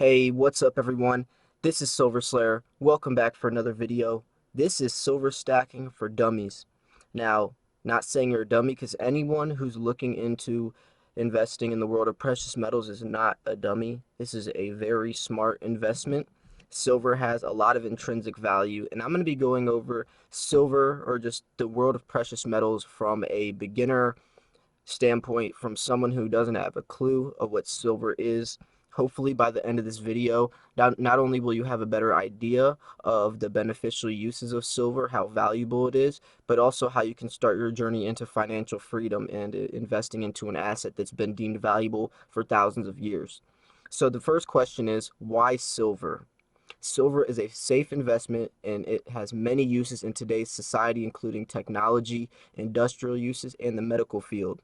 Hey, what's up everyone? This is Silver Slayer. Welcome back for another video. This is silver stacking for dummies. Now, not saying you're a dummy because anyone who's looking into investing in the world of precious metals is not a dummy. This is a very smart investment. Silver has a lot of intrinsic value, and I'm going to be going over silver or just the world of precious metals from a beginner standpoint, from someone who doesn't have a clue of what silver is. Hopefully by the end of this video, not only will you have a better idea of the beneficial uses of silver, how valuable it is, but also how you can start your journey into financial freedom and investing into an asset that's been deemed valuable for thousands of years. So the first question is, why silver? Silver is a safe investment and it has many uses in today's society, including technology, industrial uses, and the medical field.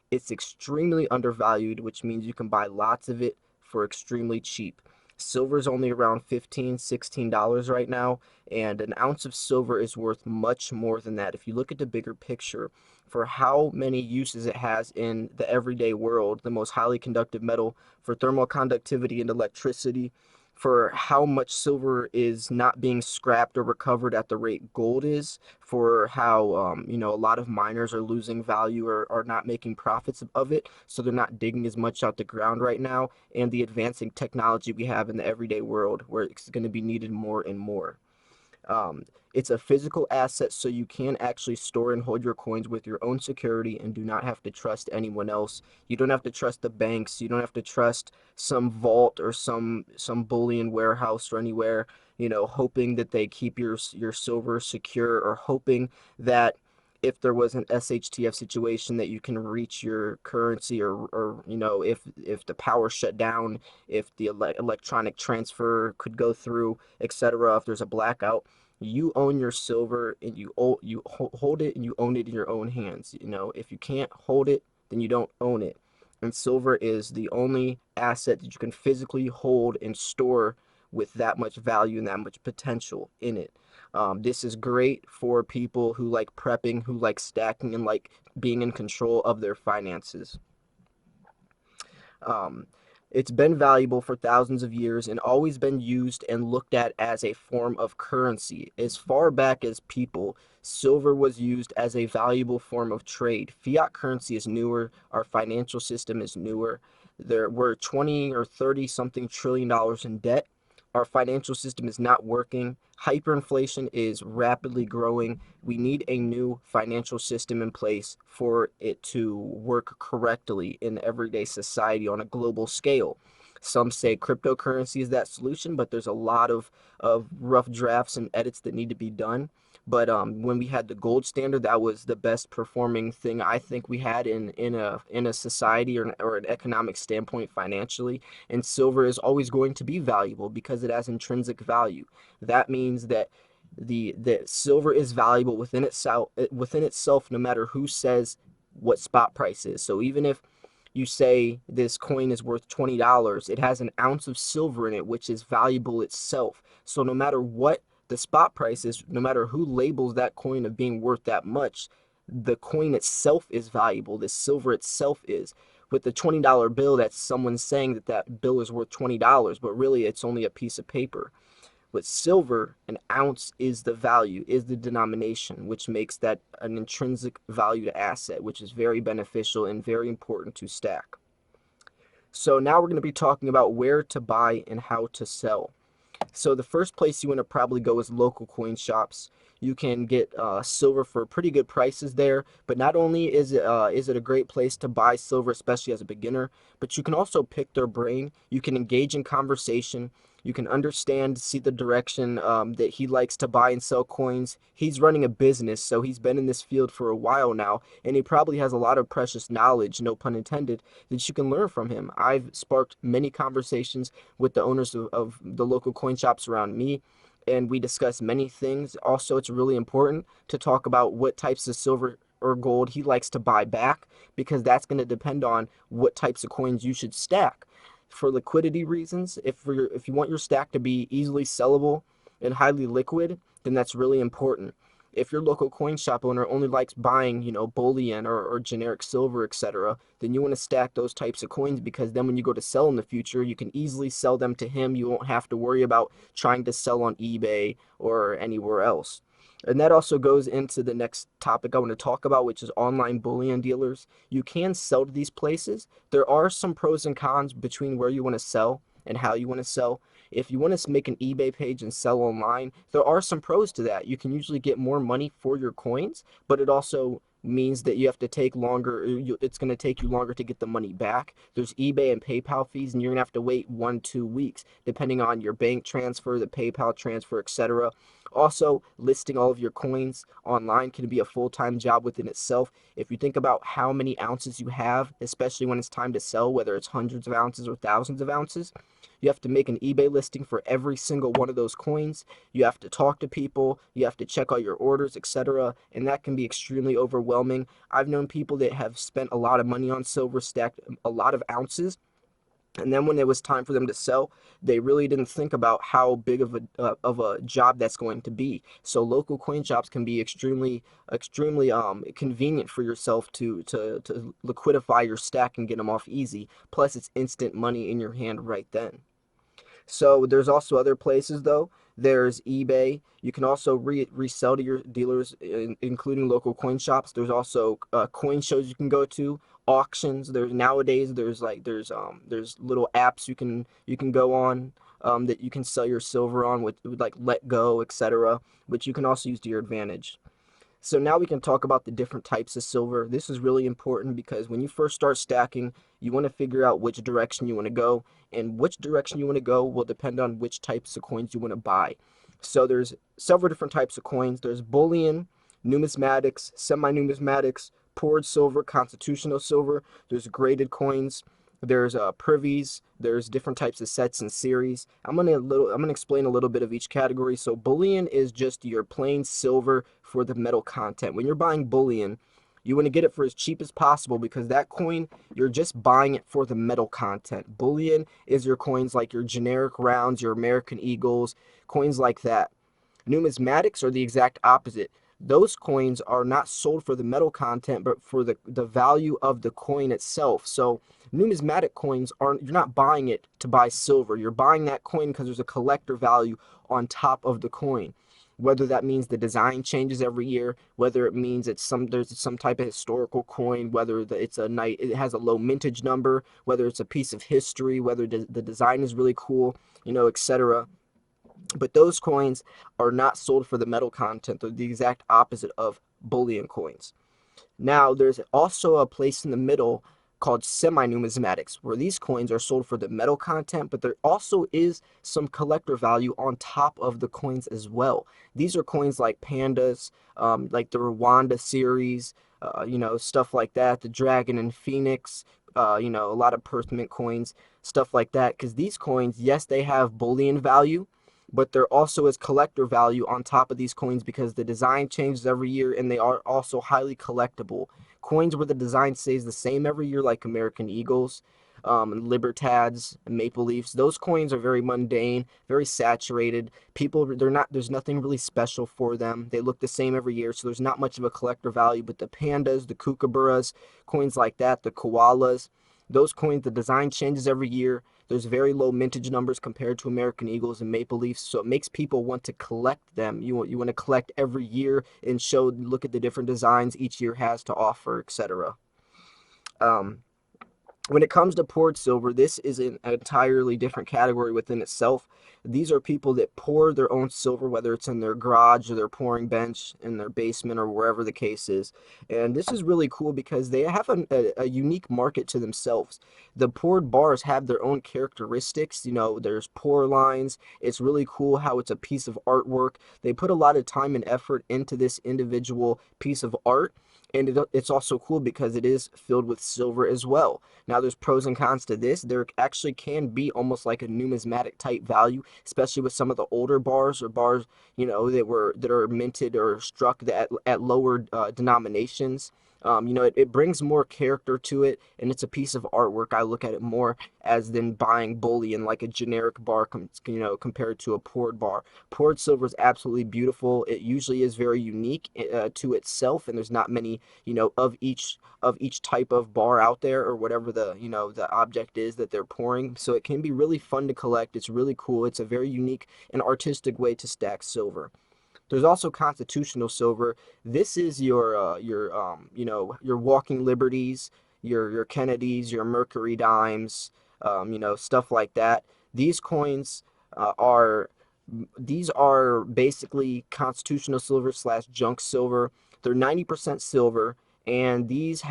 It's extremely undervalued, which means you can buy lots of it for extremely cheap. Silver is only around $15, $16 right now, and an ounce of silver is worth much more than that. If you look at the bigger picture, for how many uses it has in the everyday world, the most highly conductive metal for thermal conductivity and electricity, for how much silver is not being scrapped or recovered at the rate gold is, for how a lot of miners are losing value or are not making profits of it, so they're not digging as much out the ground right now, and the advancing technology we have in the everyday world where it's going to be needed more and more. It's a physical asset, so you can actually store and hold your coins with your own security and do not have to trust anyone else. You don't have to trust the banks. You don't have to trust some vault or some bullion warehouse or anywhere, hoping that they keep your silver secure, or hoping that if there was an SHTF situation that you can reach your currency, or if the power shut down, if the electronic transfer could go through, etc. If there's a blackout, you own your silver and you hold it and you own it in your own hands. If you can't hold it, then you don't own it. And silver is the only asset that you can physically hold and store with that much value and that much potential in it. This is great for people who like prepping, who like stacking, and like being in control of their finances. Um, it's been valuable for thousands of years and always been used and looked at as a form of currency. As far back as people, silver was used as a valuable form of trade. Fiat currency is newer. Our financial system is newer. We're 20 or 30 something trillion dollars in debt. Our financial system is not working. Hyperinflation is rapidly growing. We need a new financial system in place for it to work correctly in everyday society on a global scale. Some say cryptocurrency is that solution, but there's a lot of rough drafts and edits that need to be done. But when we had the gold standard, that was the best performing thing I think we had in a society or an economic standpoint financially. And silver is always going to be valuable because it has intrinsic value. That means that the silver is valuable within itself, no matter who says what spot price is. So even if you say this coin is worth $20, it has an ounce of silver in it, which is valuable itself. So no matter what the spot price is, no matter who labels that coin of being worth that much, the coin itself is valuable. The silver itself is. With the $20 bill, that's someone saying that that bill is worth $20, but really it's only a piece of paper. With silver, an ounce is the value, is the denomination, which makes that an intrinsic valued asset, which is very beneficial and very important to stack. So now we're going to be talking about where to buy and how to sell. So the first place you want to probably go is local coin shops. You can get silver for pretty good prices there, but not only is it a great place to buy silver, especially as a beginner, but you can also pick their brain. You can engage in conversation. You can understand, see the direction that he likes to buy and sell coins. He's running a business, so he's been in this field for a while now, and he probably has a lot of precious knowledge, no pun intended, that you can learn from him. I've sparked many conversations with the owners of the local coin shops around me, and we discuss many things. Also, it's really important to talk about what types of silver or gold he likes to buy back, because that's going to depend on what types of coins you should stack. For liquidity reasons, if you want your stack to be easily sellable and highly liquid, then that's really important. If your local coin shop owner only likes buying, bullion or generic silver, etc., then you want to stack those types of coins, because then when you go to sell in the future, you can easily sell them to him. You won't have to worry about trying to sell on eBay or anywhere else. And that also goes into the next topic I want to talk about, which is online bullion dealers. You can sell to these places. There are some pros and cons between where you want to sell and how you want to sell. If you want to make an eBay page and sell online, there are some pros to that. You can usually get more money for your coins, but it also means that you have to take longer. It's going to take you longer to get the money back. There's eBay and PayPal fees, and you're going to have to wait 1-2 weeks, depending on your bank transfer, the PayPal transfer, etc. Also, listing all of your coins online can be a full-time job within itself. If you think about how many ounces you have, especially when it's time to sell, whether it's hundreds of ounces or thousands of ounces, you have to make an eBay listing for every single one of those coins. You have to talk to people, you have to check all your orders, etc., and that can be extremely overwhelming. I've known people that have spent a lot of money on silver, stacked a lot of ounces, and then when it was time for them to sell, they really didn't think about how big of a job that's going to be. So local coin shops can be extremely convenient for yourself to liquidify your stack and get them off easy. Plus, it's instant money in your hand right then. So there's also other places though. There's eBay. You can also resell to your dealers, including local coin shops. There's also coin shows you can go to, auctions. There's little apps you can go on, that you can sell your silver on with like Let Go, etc., which you can also use to your advantage. So now we can talk about the different types of silver. This is really important because when you first start stacking, you want to figure out which direction you want to go, and which direction you want to go will depend on which types of coins you want to buy. So there's several different types of coins. There's bullion, numismatics, semi-numismatics, poured silver, constitutional silver. There's graded coins. There's privies. There's different types of sets and series. I'm gonna explain a little bit of each category. So bullion is just your plain silver for the metal content. When you're buying bullion, you want to get it for as cheap as possible, because that coin, you're just buying it for the metal content. Bullion is your coins like your generic rounds, your American Eagles, coins like that. Numismatics are the exact opposite. Those coins are not sold for the metal content, but for the value of the coin itself. So numismatic coins you're not buying it to buy silver. You're buying that coin because there's a collector value on top of the coin. Whether that means the design changes every year, whether it means there's some type of historical coin, whether it has a low mintage number, whether it's a piece of history, whether the design is really cool, etc. But those coins are not sold for the metal content. They're the exact opposite of bullion coins. Now, there's also a place in the middle called semi-numismatics, where these coins are sold for the metal content, but there also is some collector value on top of the coins as well. These are coins like pandas, like the Rwanda series, stuff like that, the Dragon and Phoenix, a lot of permanent coins, stuff like that, because these coins, yes, they have bullion value, but there also is collector value on top of these coins because the design changes every year, and they are also highly collectible. Coins where the design stays the same every year, like American Eagles, Libertads, Maple Leafs, those coins are very mundane, very saturated. There's nothing really special for them. They look the same every year, so there's not much of a collector value. But the pandas, the kookaburras, coins like that, the koalas, those coins, the design changes every year. There's very low mintage numbers compared to American Eagles and Maple Leafs, so it makes people want to collect them. You want to collect every year and look at the different designs each year has to offer, etc. When it comes to poured silver, this is an entirely different category within itself. These are people that pour their own silver, whether it's in their garage or their pouring bench, in their basement, or wherever the case is. And this is really cool because they have a unique market to themselves. The poured bars have their own characteristics. There's pour lines. It's really cool how it's a piece of artwork. They put a lot of time and effort into this individual piece of art. And it's also cool because it is filled with silver as well. Now, there's pros and cons to this. There actually can be almost like a numismatic type value, especially with some of the older bars, or bars, that are minted or struck at lower denominations. It brings more character to it, and it's a piece of artwork. I look at it more as than buying bullion, like a generic bar, compared to a poured bar. Poured silver is absolutely beautiful. It usually is very unique to itself, and there's not many, of each type of bar out there, or whatever the object is that they're pouring. So it can be really fun to collect. It's really cool. It's a very unique and artistic way to stack silver. There's also constitutional silver. This is your walking liberties, your Kennedys, your Mercury dimes, stuff like that. These coins are these are basically constitutional silver slash junk silver. They're 90% silver, and these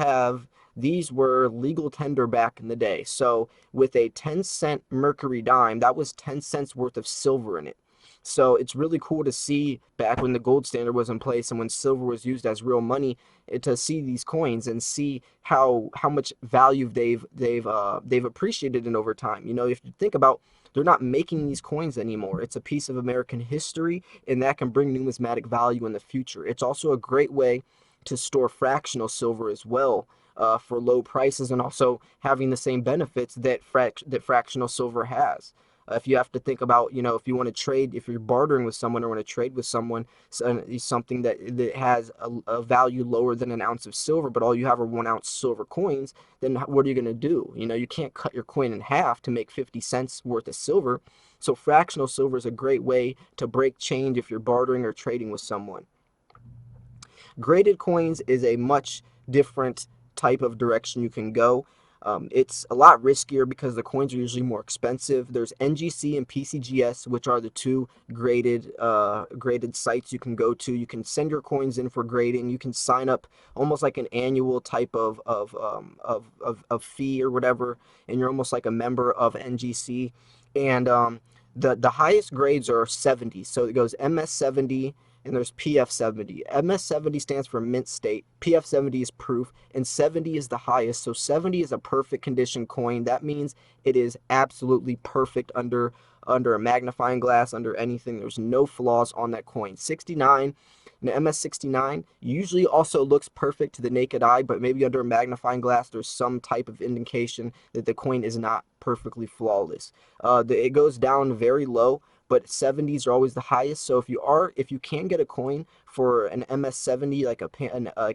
were legal tender back in the day. So with a 10-cent Mercury dime, that was 10 cents worth of silver in it. So it's really cool to see back when the gold standard was in place and when silver was used as real money, to see these coins and see how much value they've appreciated in over time. If you think about, they're not making these coins anymore. It's a piece of American history, and that can bring numismatic value in the future. It's also a great way to store fractional silver as well, for low prices, and also having the same benefits that fractional silver has. If you have to think about, if you want to trade, if you're bartering with someone or want to trade with someone, something that has a value lower than an ounce of silver, but all you have are 1 ounce silver coins, then what are you going to do? You can't cut your coin in half to make 50 cents worth of silver. So fractional silver is a great way to break change if you're bartering or trading with someone. Graded coins is a much different type of direction you can go. It's a lot riskier because the coins are usually more expensive. There's NGC and PCGS, which are the two graded sites you can go to. You can send your coins in for grading. You can sign up almost like an annual type of fee or whatever, and you're almost like a member of NGC. And the highest grades are 70. So it goes MS70, and there's PF70. MS70 stands for mint state, PF70 is proof, and 70 is the highest. So 70 is a perfect condition coin. That means it is absolutely perfect under a magnifying glass, under anything. There's no flaws on that coin. 69, and MS69 usually also looks perfect to the naked eye, but maybe under a magnifying glass there's some type of indication that the coin is not perfectly flawless. It goes down very low, but 70s are always the highest. So if you can get a coin for an MS70, like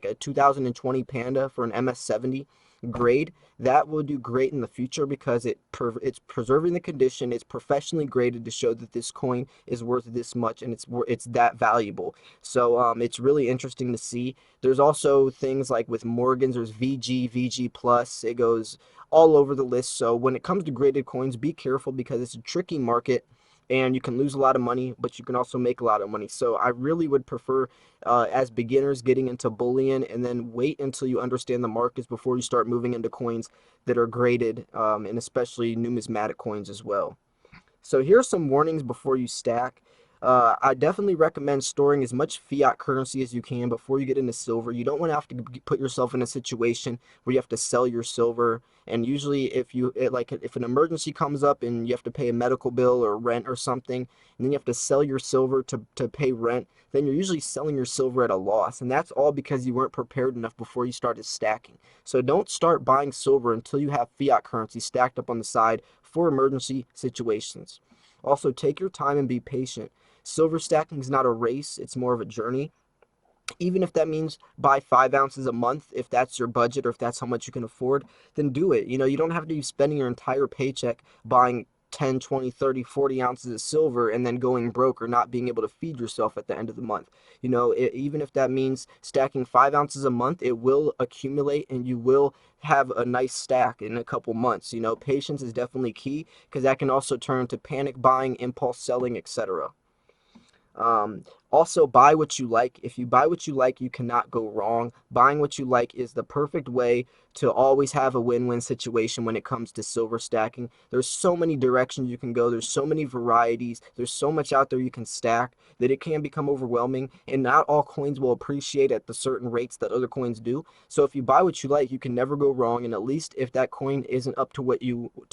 a 2020 Panda for an MS70 grade, that will do great in the future because it's preserving the condition. It's professionally graded to show that this coin is worth this much, and it's that valuable. So it's really interesting to see. There's also things like with Morgans, there's VG plus. It goes all over the list. So when it comes to graded coins, be careful because it's a tricky market, and you can lose a lot of money, but you can also make a lot of money. So I really would prefer, as beginners, getting into bullion, and then wait until you understand the markets before you start moving into coins that are graded, and especially numismatic coins as well. So here are some warnings before you stack. I definitely recommend storing as much fiat currency as you can before you get into silver. You don't want to have to put yourself in a situation where you have to sell your silver. And usually if an emergency comes up and you have to pay a medical bill or rent or something, and then you have to sell your silver to pay rent, then you're usually selling your silver at a loss. And that's all because you weren't prepared enough before you started stacking. So don't start buying silver until you have fiat currency stacked up on the side for emergency situations. Also, take your time and be patient. Silver stacking is not a race, it's more of a journey. Even if that means buy 5 ounces a month, if that's your budget or if that's how much you can afford, then do it. You don't have to be spending your entire paycheck buying 10, 20, 30, 40 ounces of silver and then going broke or not being able to feed yourself at the end of the month. Even if that means stacking 5 ounces a month, it will accumulate and you will have a nice stack in a couple months. Patience is definitely key because that can also turn to panic buying, impulse selling, etc. Also, buy what you like. If you buy what you like, you cannot go wrong. Buying what you like is the perfect way to always have a win-win situation when it comes to silver stacking. There's so many directions you can go. There's so many varieties. There's so much out there you can stack that it can become overwhelming, and not all coins will appreciate at the certain rates that other coins do. So if you buy what you like, you can never go wrong, and at least if that coin isn't up to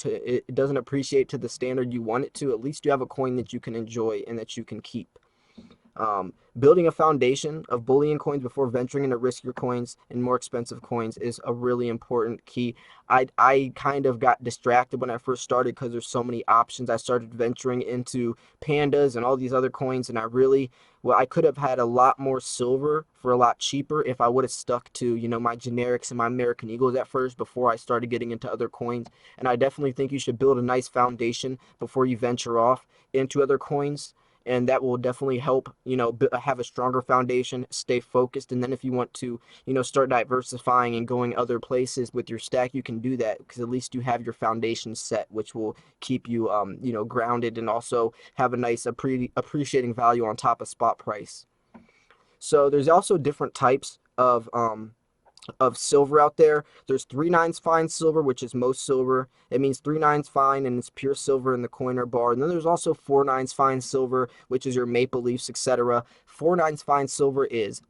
it doesn't appreciate to the standard you want it to, at least you have a coin that you can enjoy and that you can keep. Building a foundation of bullion coins before venturing into riskier coins and more expensive coins is a really important key. I kind of got distracted when I first started because there's so many options. I started venturing into pandas and all these other coins, and I could have had a lot more silver for a lot cheaper if I would have stuck to, my generics and my American Eagles at first before I started getting into other coins. And I definitely think you should build a nice foundation before you venture off into other coins, and that will definitely help, have a stronger foundation, stay focused. And then if you want to, start diversifying and going other places with your stack, you can do that because at least you have your foundation set, which will keep you, grounded, and also have a nice appreciating value on top of spot price. So there's also different types of silver out there. There's 3/9 fine silver, which is most silver. It means 3/9 fine and it's pure silver in the coin or bar. And then there's also 4/9 fine silver, which is your maple leafs, etc. 4/9 fine silver is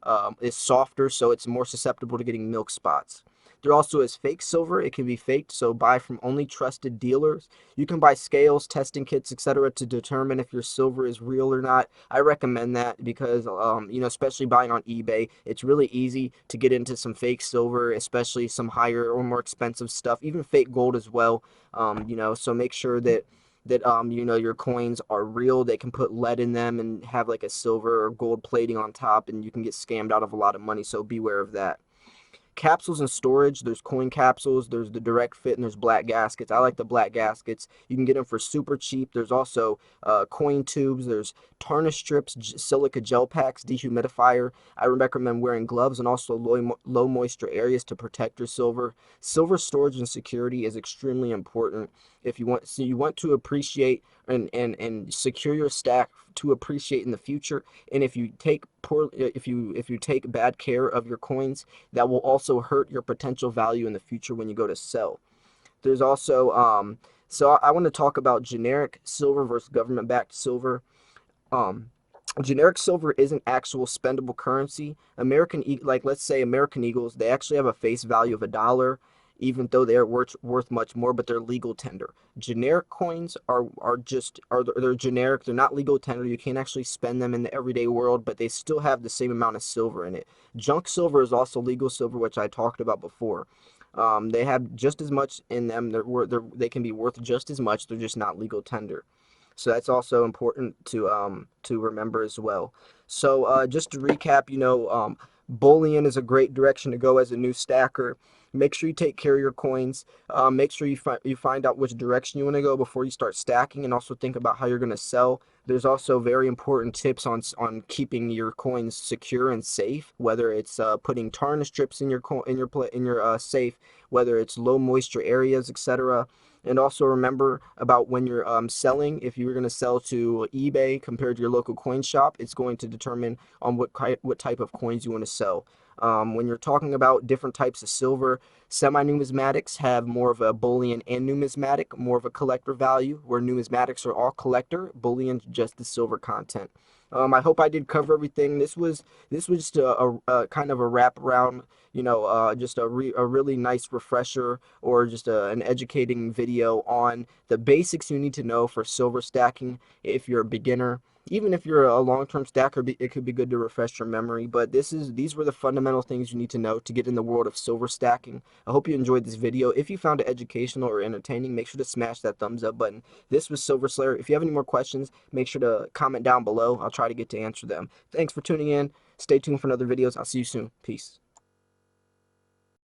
softer, so it's more susceptible to getting milk spots. There also is fake silver. It can be faked, so buy from only trusted dealers. You can buy scales, testing kits, etc. to determine if your silver is real or not. I recommend that because, especially buying on eBay, it's really easy to get into some fake silver, especially some higher or more expensive stuff, even fake gold as well. So make sure that your coins are real. They can put lead in them and have like a silver or gold plating on top, and you can get scammed out of a lot of money, so beware of that. Capsules and storage, there's coin capsules, there's the direct fit, and there's black gaskets. I like the black gaskets. You can get them for super cheap. There's also coin tubes, there's tarnish strips, silica gel packs, dehumidifier. I recommend wearing gloves and also low moisture areas to protect your silver. Silver storage and security is extremely important if you want to appreciate and secure your stack to appreciate in the future. And if you take bad care of your coins, that will also hurt your potential value in the future when you go to sell. There's also so I want to talk about generic silver versus government-backed silver. um Generic silver isn't actual spendable currency. Like, let's say American Eagles, they actually have a face value of $1, even though they're worth much more, but they're legal tender. Generic coins they're generic. They're not legal tender. You can't actually spend them in the everyday world, but they still have the same amount of silver in it. Junk silver is also legal silver, which I talked about before. They have just as much in them. They can be worth just as much. They're just not legal tender. So that's also important to remember as well. So just to recap, Bullion is a great direction to go as a new stacker. Make sure you take care of your coins. Make sure you find out which direction you want to go before you start stacking, and also think about how you're going to sell. There's also very important tips on keeping your coins secure and safe, whether it's putting tarnish strips in your safe, whether it's low moisture areas, etc. And also remember about when you're selling. If you're going to sell to eBay compared to your local coin shop, it's going to determine on what type of coins you want to sell. When you're talking about different types of silver, semi-numismatics have more of a bullion and numismatic, more of a collector value, where numismatics are all collector, bullion's just the silver content. I hope I did cover everything. This was just a kind of a wrap around, just a really nice refresher, or just an educating video on the basics you need to know for silver stacking if you're a beginner. Even if you're a long-term stacker, it could be good to refresh your memory. But these were the fundamental things you need to know to get in the world of silver stacking. I hope you enjoyed this video. If you found it educational or entertaining, make sure to smash that thumbs up button. This was Silver Slayer. If you have any more questions, make sure to comment down below. I'll try to get to answer them. Thanks for tuning in. Stay tuned for another videos. I'll see you soon. Peace.